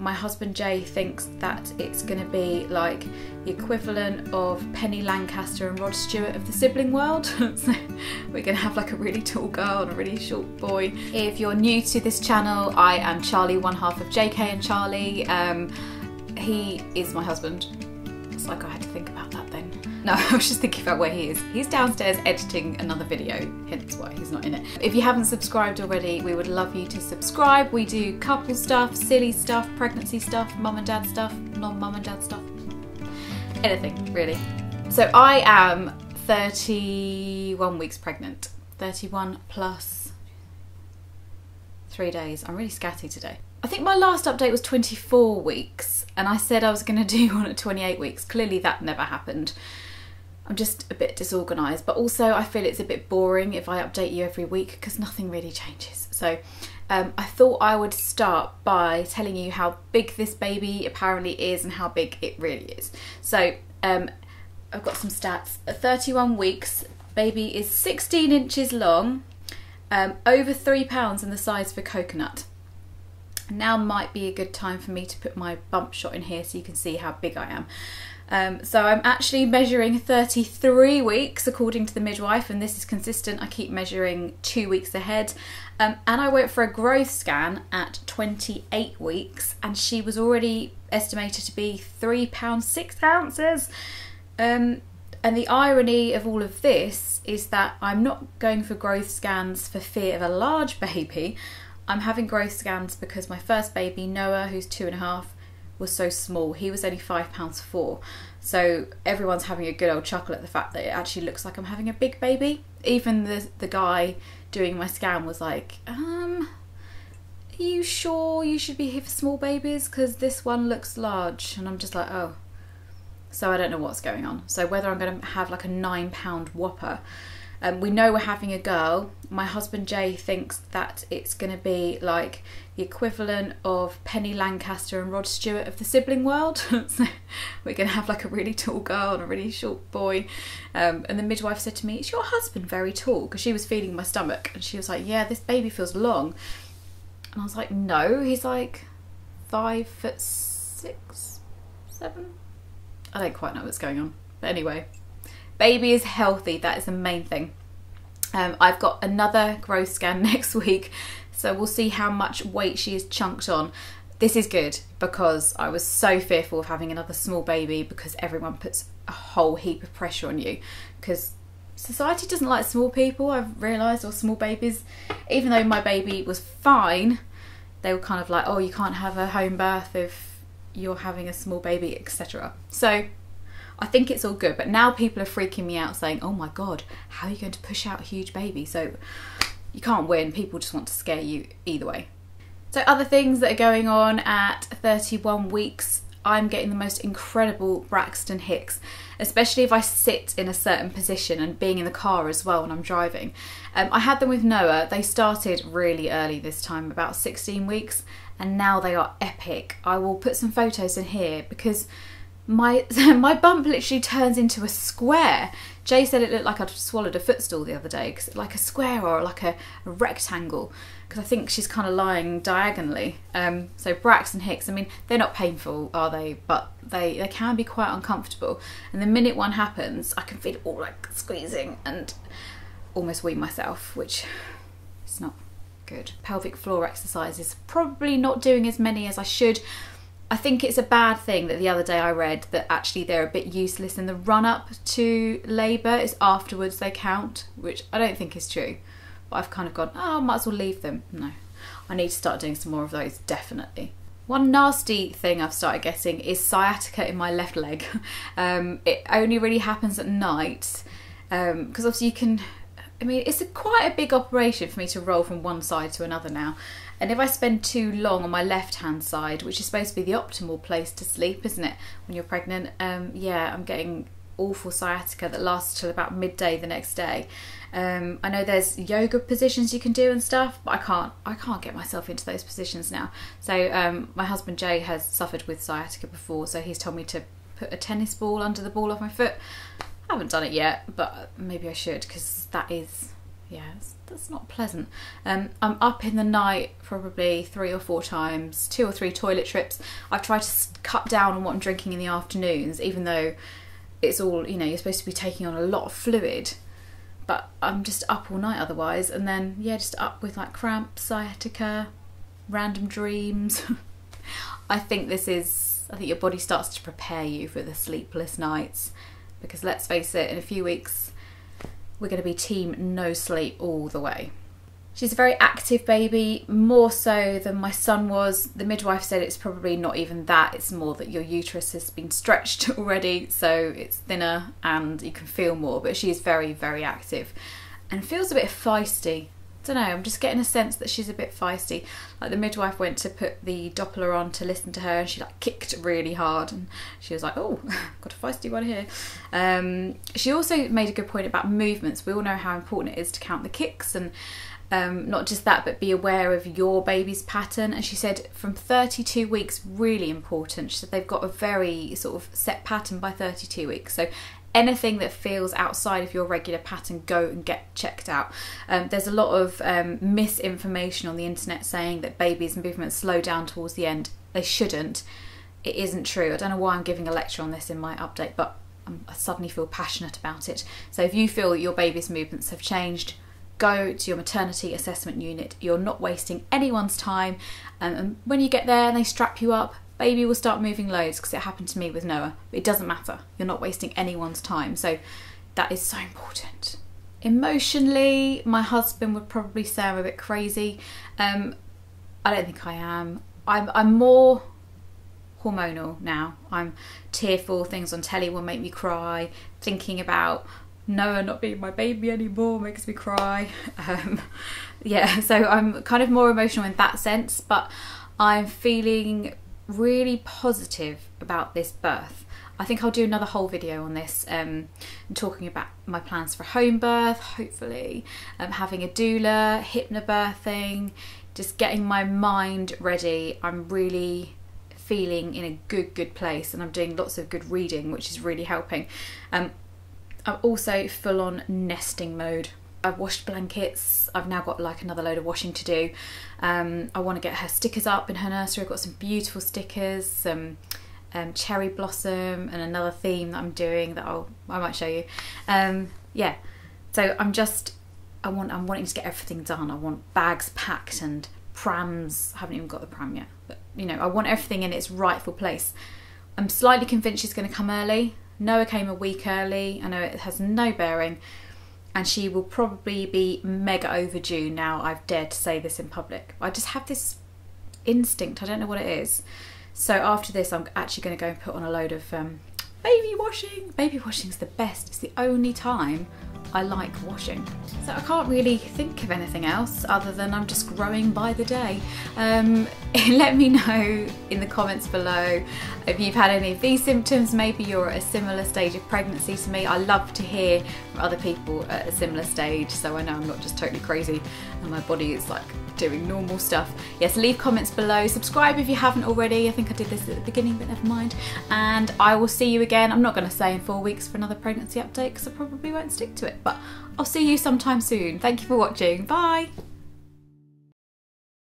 my husband Jay thinks that it's going to be like the equivalent of Penny Lancaster and Rod Stewart of the sibling world. So we're going to have like a really tall girl and a really short boy. If you're new to this channel, I am Charlie, one half of JK and Charlie. He is my husband. It's like I had to think about that then. No, I was just thinking about where he is. He's downstairs editing another video, hence why he's not in it. If you haven't subscribed already, we would love you to subscribe. We do couple stuff, silly stuff, pregnancy stuff, mum and dad stuff, non-mum and dad stuff. Anything, really. So I am 31 weeks pregnant. 31 plus 3 days. I'm really scatty today. I think my last update was 24 weeks and I said I was going to do one at 28 weeks. Clearly that never happened. I'm just a bit disorganised, but also I feel it's a bit boring if I update you every week because nothing really changes. So I thought I would start by telling you how big this baby apparently is and how big it really is. So I've got some stats. At 31 weeks, baby is 16 inches long, over 3 pounds and the size of a coconut. Now might be a good time for me to put my bump shot in here so you can see how big I am. So I'm actually measuring 33 weeks according to the midwife, and this is consistent. I keep measuring 2 weeks ahead. And I went for a growth scan at 28 weeks and she was already estimated to be 3 pounds 6 ounces. And the irony of all of this is that I'm not going for growth scans for fear of a large baby. I'm having growth scans because my first baby, Noah, who's 2.5, was so small. He was only 5 pounds 4. So everyone's having a good old chuckle at the fact that it actually looks like I'm having a big baby. Even the guy doing my scan was like, are you sure you should be here for small babies? Because this one looks large. And I'm just like, oh. So I don't know what's going on. So whether I'm going to have like a 9 pound whopper. We know we're having a girl. My husband Jay thinks that it's going to be like the equivalent of Penny Lancaster and Rod Stewart of the sibling world. So we're going to have like a really tall girl and a really short boy. And the midwife said to me, "Is your husband very tall?" Because she was feeling my stomach. And she was like, "Yeah, this baby feels long." And I was like, "No, he's like 5'6", 7". I don't quite know what's going on. But anyway. Baby is healthy, that is the main thing. I've got another growth scan next week, so we'll see how much weight she is chunked on. This is good because I was so fearful of having another small baby because everyone puts a whole heap of pressure on you because society doesn't like small people, I've realised, or small babies. Even though my baby was fine, they were kind of like, oh, you can't have a home birth if you're having a small baby, etc. So I think it's all good, but now people are freaking me out saying, oh my God, how are you going to push out a huge baby? So you can't win, people just want to scare you either way. So other things that are going on at 31 weeks, I'm getting the most incredible BRAXTON HICKS, especially if I sit in a certain position and being in the car as well when I'm driving. I had them with Noah. They started really early this time, about 16 weeks, and now they are epic. I will put some photos in here because my bump literally turns into a square. Jay said it looked like I'd swallowed a footstool the other day, cause like a square or like a rectangle, because I think she's kind of lying diagonally. So BRAXTON HICKS, I mean, they're not painful, are they? But they can be quite uncomfortable. And the minute one happens, I can feel it all like squeezing and almost wee myself, which is not good. Pelvic floor exercises, probably not doing as many as I should. I think it's a bad thing that the other day I read that actually they're a bit useless in the run-up to labour. It's afterwards they count, which I don't think is true. But I've kind of gone, oh, I might as well leave them. No, I need to start doing some more of those, definitely. One nasty thing I've started getting is sciatica in my left leg. It only really happens at night because obviously you can, I mean, it's quite a big operation for me to roll from one side to another now. And if I spend too long on my left-hand side, which is supposed to be the optimal place to sleep, isn't it, when you're pregnant? Yeah, I'm getting awful sciatica that lasts till about midday the next day. I know there's yoga positions you can do and stuff, but I can't get myself into those positions now. So my husband Jay has suffered with sciatica before, so he's told me to put a tennis ball under the ball of my foot. I haven't done it yet, but maybe I should, because that is yeah, that's not pleasant. I'm up in the night probably 3 or 4 times, 2 or 3 toilet trips. I've tried to cut down on what I'm drinking in the afternoons, even though it's all, you know, you're supposed to be taking on a lot of fluid, but I'm just up all night otherwise. And then, yeah, just up with like cramps, sciatica, random dreams. I think your body starts to prepare you for the sleepless nights, because let's face it, in a few weeks, we're going to be team no sleep all the way. She's a very active baby, more so than my son was. The midwife said it's probably not even that, it's more that your uterus has been stretched already, so it's thinner and you can feel more, but she is very, very active and feels a bit feisty. I don't know, I'm just getting a sense that she's a bit feisty. Like the midwife went to put the Doppler on to listen to her, and she like kicked really hard, and she was like, oh, got a feisty one here. She also made a good point about movements. We all know how important it is to count the kicks, and not just that, but be aware of your baby's pattern. And she said from 32 weeks, really important. She said they've got a very sort of set pattern by 32 weeks. So anything that feels outside of your regular pattern, go and get checked out. There's a lot of misinformation on the internet saying that babies' movements slow down towards the end. They shouldn't. It isn't true. I don't know why I'm giving a lecture on this in my update, but I suddenly feel passionate about it. So if you feel that your baby's movements have changed, go to your maternity assessment unit. You're not wasting anyone's time. And when you get there and they strap you up, baby will start moving loads, because it happened to me with Noah. It doesn't matter. You're not wasting anyone's time. So that is so important. Emotionally, my husband would probably say I'm a bit crazy. I don't think I am. I'm more hormonal now. I'm tearful. Things on telly will make me cry. Thinking about Noah not being my baby anymore makes me cry. Yeah, so I'm kind of more emotional in that sense, but I'm feeling really positive about this birth. I think I'll do another whole video on this, talking about my plans for home birth, hopefully, having a doula, hypnobirthing, just getting my mind ready. I'm really feeling in a good place, and I'm doing lots of good reading, which is really helping. I'm also full on nesting mode. I've washed blankets. I've now got like another load of washing to do. I want to get her stickers up in her nursery. I've got some beautiful stickers, some cherry blossom, and another theme that I'm doing that I might show you. Yeah, so I'm wanting to get everything done. I want bags packed and prams. I haven't even got the pram yet, but you know, I want everything in its rightful place. I'm slightly convinced she's going to come early. Noah came a week early. I know it has no bearing, and she will probably be mega overdue now I've dared to say this in public. I just have this instinct, I don't know what it is. So after this, I'm actually going to go and put on a load of baby washing. Baby washing's the best. It's the only time I like washing. So I can't really think of anything else other than I'm just growing by the day. Let me know in the comments below if you've had any of these symptoms. Maybe you're at a similar stage of pregnancy to me. I love to hear from other people at a similar stage, so I know I'm not just totally crazy and my body is like doing normal stuff. Yes, leave comments below. Subscribe if you haven't already. I think I did this at the beginning, but never mind. And I will see you again. I'm not going to say in 4 weeks for another pregnancy update, because I probably won't stick to it, but I'll see you sometime soon. Thank you for watching. Bye.